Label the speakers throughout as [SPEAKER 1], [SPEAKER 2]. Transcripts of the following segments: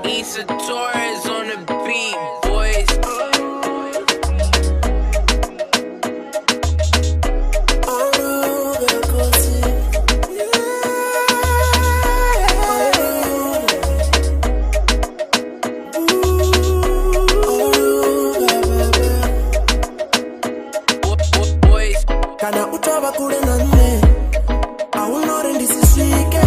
[SPEAKER 1] Issa Torres on the beat, boys.
[SPEAKER 2] Kana utaba kule nane aunore ndisiswike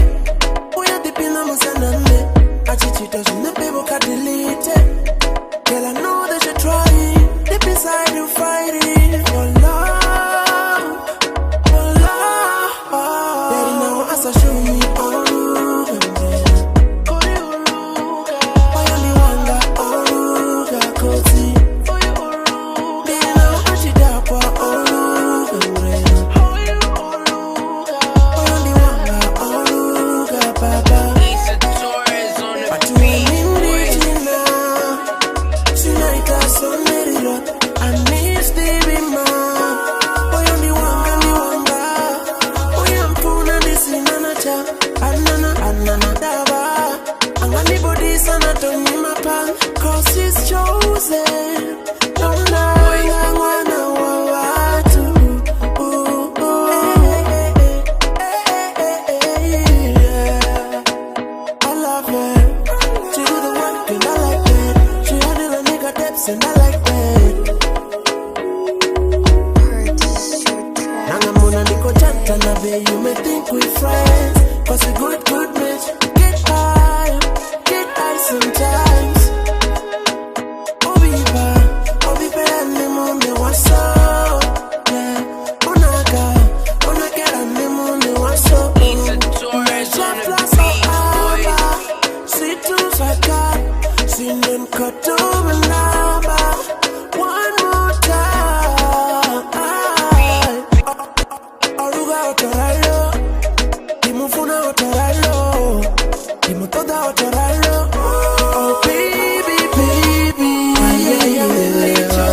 [SPEAKER 2] uyadipina musanane achichita zvinepebo kadelete. Girl, I know that you're trying deep inside, you fighting for love, for love. Daddy, now as I show me oyondiwanga oruga koti dina achidapwa
[SPEAKER 1] Issa Torres on the beat, boys.
[SPEAKER 2] Cause she's chosen. Don't lie, I love her. She do the work and I like that. She handle a nigga depths and I like that. Nangamuna niko chanta na be, you may think we friends, cause we good match. Get high sometimes. Obiba ane munde waso, yeah. Onaga ane munde waso.
[SPEAKER 1] Issa Torres on the beat, boys.
[SPEAKER 2] Situ fakat, sinen kotoba namba. One more time. Oruga otoralo, imufuna otoralo, imutoda otoralo. Oh baby, I am in licho.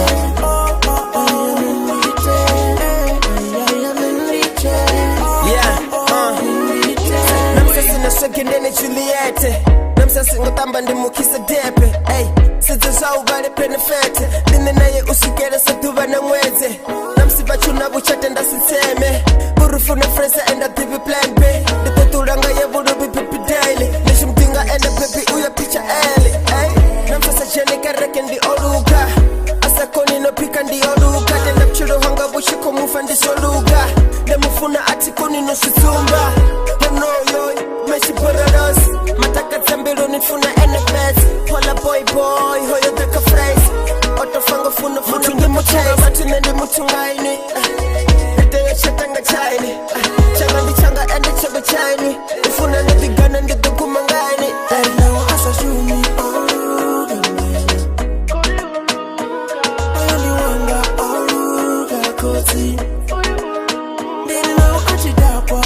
[SPEAKER 3] Namsasina Juliette. Namsasi ngotamba ndimukisa depe. Ay, sizo zau vale penefete. Nine naye usikere satuva na mweze. Namsiba chuna buchate ndasiteme. Burufu na fresa enda tibi plan B. Niteturanga ye vuru bipipi daily. Nishumtinga enda baby uya picha eli. Ay, namsasa jene kareke ndi oruga. Asa koni no pika ndi oruga. Denda pchuru hanga bushiko mufa ndi soluga. Demufuna ati koni no shitumba. Meshi pororos, mataka zambiro nifuna NFS. Hola boy, hoyo deka phrase. Otofanga funa mutungi mutunga, matunendi mutungaini. Hete shatanga chaini. Changa ndi changa ende chebe chaini. Ufuna nabigana ndi dukumangaini.
[SPEAKER 2] And now as I show me oyondiwanga oruga koti dina achidapwa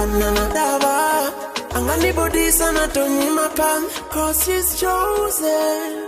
[SPEAKER 2] anana dava anganibodisa na tonyima pan, cause she's chosen.